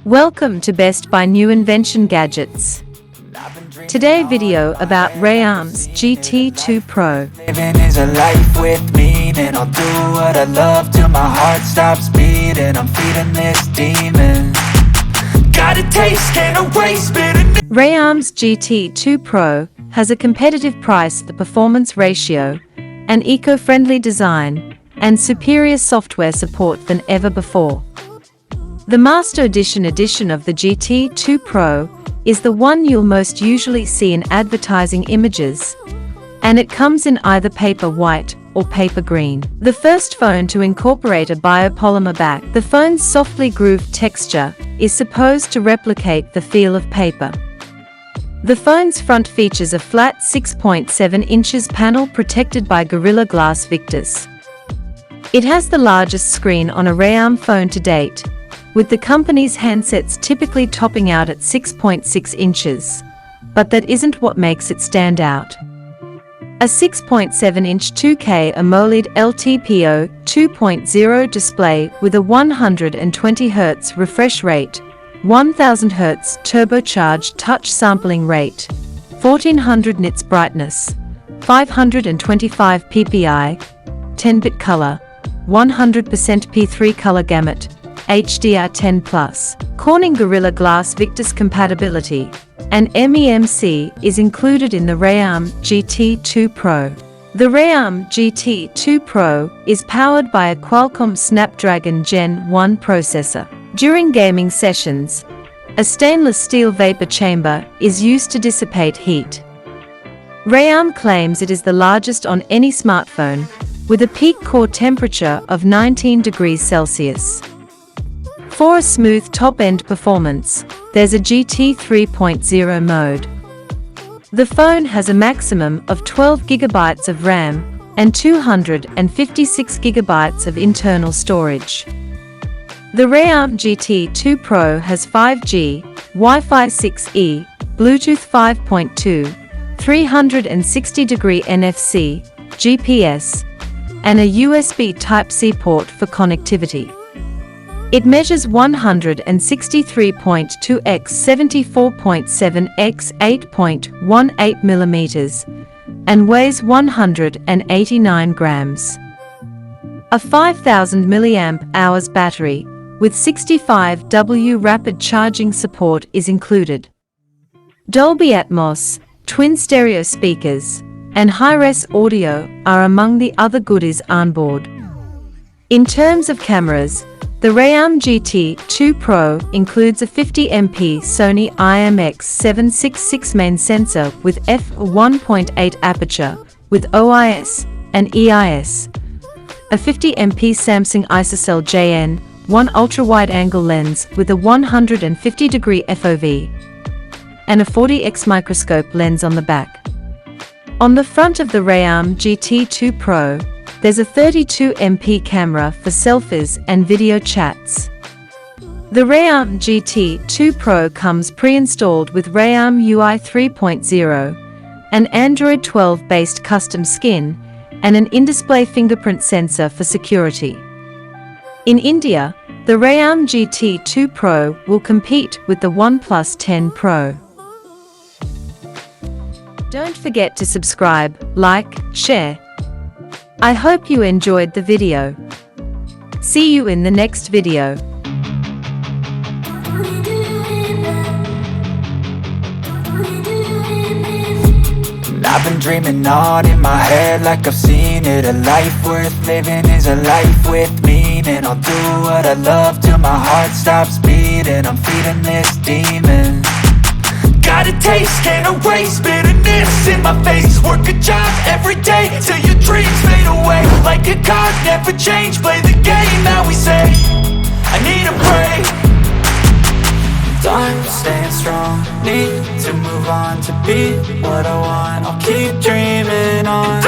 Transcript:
Welcome to Best Buy New Invention Gadgets. Today video about Realme's GT2 Pro. Living is a life with meaning. I'll do what I love till my heart stops beating. I'm feeding this demon. Got a taste, can't erase bitterness. Realme's GT2 Pro has a competitive price, the performance ratio, an eco-friendly design, and superior software support than ever before. The Master Edition of the GT2 Pro is the one you'll most usually see in advertising images, and it comes in either paper white or paper green. The first phone to incorporate a biopolymer back, the phone's softly grooved texture is supposed to replicate the feel of paper. The phone's front features a flat 6.7 inches panel protected by Gorilla Glass Victus. It has the largest screen on a Realme phone to date, with the company's handsets typically topping out at 6.6 inches. But that isn't what makes it stand out. A 6.7-inch 2K AMOLED LTPO 2.0 display with a 120 Hz refresh rate, 1000 Hz turbocharged touch sampling rate, 1400 nits brightness, 525 ppi, 10-bit color, 100% P3 color gamut, HDR10+, Corning Gorilla Glass Victus compatibility, and MEMC is included in the Realme GT2 Pro. The Realme GT2 Pro is powered by a Qualcomm Snapdragon Gen 1 processor. During gaming sessions, a stainless steel vapor chamber is used to dissipate heat. Realme claims it is the largest on any smartphone, with a peak core temperature of 19 degrees Celsius. For a smooth top-end performance, there's a GT 3.0 mode. The phone has a maximum of 12 GB of RAM and 256 GB of internal storage. The Realme GT2 Pro has 5G, Wi-Fi 6E, Bluetooth 5.2, 360-degree NFC, GPS, and a USB Type-C port for connectivity. It measures 163.2 x 74.7 x 8.18 mm and weighs 189 grams. A 5000 mAh battery with 65W rapid charging support is included. Dolby Atmos, twin stereo speakers, and high-res audio are among the other goodies onboard. In terms of cameras, the Realme GT2 Pro includes a 50MP Sony IMX766 main sensor with f1.8 aperture with OIS and EIS, a 50MP Samsung ISOCELL JN1 ultra-wide-angle lens with a 150-degree FOV, and a 40x microscope lens on the back. On the front of the Realme GT2 Pro, there's a 32MP camera for selfies and video chats. The Realme GT2 Pro comes pre-installed with Realme UI 3.0, an Android 12-based custom skin, and an in-display fingerprint sensor for security. In India, the Realme GT2 Pro will compete with the OnePlus 10 Pro. Don't forget to subscribe, like, share. I hope you enjoyed the video. See you in the next video. I've been dreaming on in my head like I've seen it. A life worth living is a life with meaning. I'll do what I love till my heart stops beating. I'm feeding this demon. Got a taste, can't erase bitterness in my face. Work a job every day till your dreams fade away. Like a card, never change, play the game that we say. I need a break. Time staying strong, need to move on to be what I want. I'll keep dreaming on.